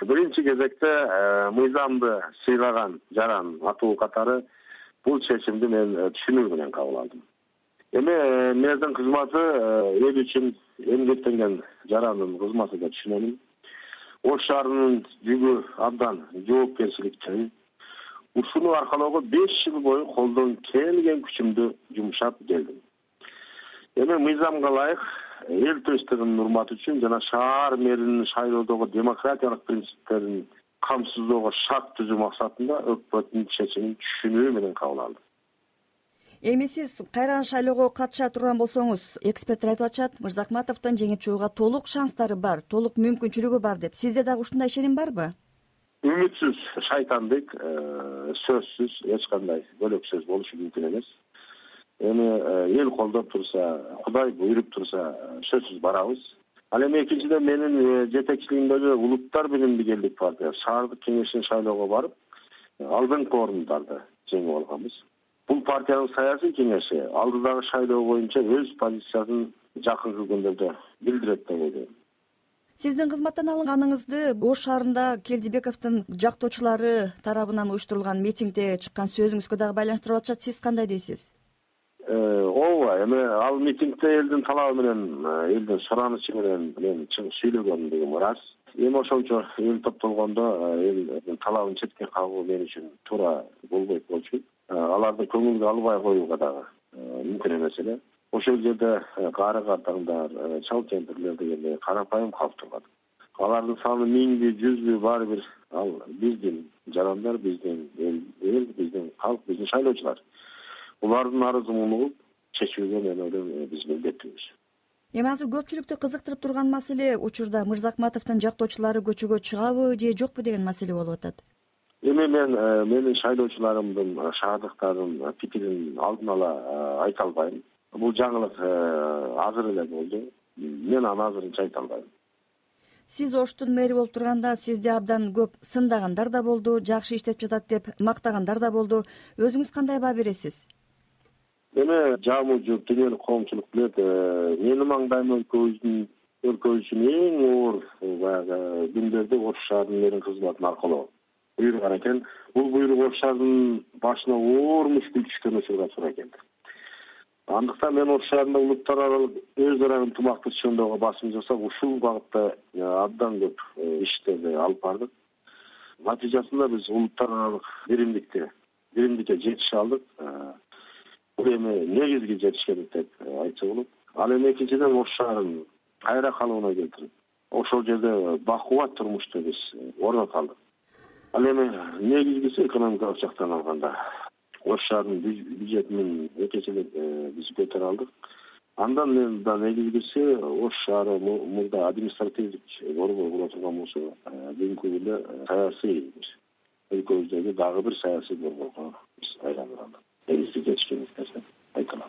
Биринчи кезекте мыйзамды сыйлаган жаран атуу катары бул чечимди мен түшүнүү менен кабыл алдым. Эми мэрдин кызматы эл үчүн эмгектенген жарандын кызматы деп түшүнөмүн. Ош шаарынын жүгү абдан жоопкерчиликтүү. Ушуну аркалоого 5 жыл бою колдон келген күчүмдү жумшап келдим. Эми мыйзамга ылайык эл тынчтыгынын урматы үчүн жана шаар мэринин шайлоодогу демократиялык принциптерин камсыздоого шарт түзүү максатында өкмөттүн чечимин түшүнүү менен кабыл алдым. Эми сиз кайра шайлоого катыша турган болсоңуз, эксперттер айтып атышат, Мырзахматовдун жеңип чыгууга толук шанстары бар, толук мүмкүнчүлүгү бар деп. Сизде дагы ушундай ишеним барбы? Үмүтсүз шайтандык сөзсүз эч кандай бөлөк сөз болушу мүмкүн эмес. Эми эл колдоп турса, Кудай буйруп турса, сөзсүз барабыз. Ал эми экинчиден менин жетекчилигимдеги Улуттар менен Биргелик партия шаардык кеңешин шайлоого барып, алдыңкы орундарды жеңип алганбыз. Бул партиянын саясий кеңеши алдыдагы шайлоо боюнча өз позициясын жакынкы күндөрдө билдирет деп ойлойм. Сиздин кызматтан алынганыңызды Ош шаарында Келдибековдун жактоочулары тарабынан уюштурулган митингде чыккан сөзүңүзгө дагы байланыштырып атышат. Сиз кандай дейсиз? Ооба, эми ал митингде элдин талабы менен, элдин суранычы менен мен сүйлөгөнмүн ырас. Эми ошончо эл топтолгондо элдин талабын четке кагуу мен үчүн туура болбойт болчу. Аларды көңүлгө албай коюуга дагы мүмкүн эмес эле. Ошол жерде кары картаңдар, чал кемпирлер дегендей карапайым калып турган. Алардын саны 1000, 100 баары бир ал биздин жарандар, биздин эл, биздин калк, биздин шайлоочулар. Улардын арызын угуп чечүүгө мен ойлойм биз милдеттүүбүз. Эми азыр көпчүлүктү кызыктырып турган маселе учурда Мырзахматовдун жактоочулары көчөгө чыгабы же жокпу деген маселе болуп атат. Эми менин шайлоочуларымдын, шаардыктардын пикирин алдын ала айта албайм. Бул жаңылык азыр эле болду. Мен аны азырынча айта албайм. Сиз Оштун мэри болуп турганда сизди абдан көп сындагандар да болду, жакшы иштеп жатат деп мактагандар да болду. Өзүңүз кандай баа бересиз? Эми жамуу жуп дүйнөлүк коомчулук билет, менин маңдайым өлкө үчүн эң оор баягы күндөрдө Ош шаарынын мэринин кызматын аркалоо буйруган экен. Бул буйрук Ош шаарынын башына оор мушкул түшкөн учурда туура келди. Андыктан мен Ош шаарында улуттар аралык өз ара ынтымакташууга басым жасап, ушул багытта абдан көп иштерди алып бардык. Натыйжасында биз улуттар аралык биримдикке жетише алдык. Бул эми негизги жетишкендик деп айтса болот. Ал эми экинчиден Ош шаарын кайра калыбына келтирип, ошол жерде бакубат турмушту биз орното алдык. Ал эми негизгиси экономикалык жактан алганда Ош шаарынын бюджетин экечелеп биз көтөрө алдык. Андан мен да негизгиси Ош шаары мурда административдик борбор боло турган болсо, бүгүнкү күндө саясий өлкөбүздөгү дагы бир саясий борборго биз айланып алдык. Негизги жетишкендик деп айта алам.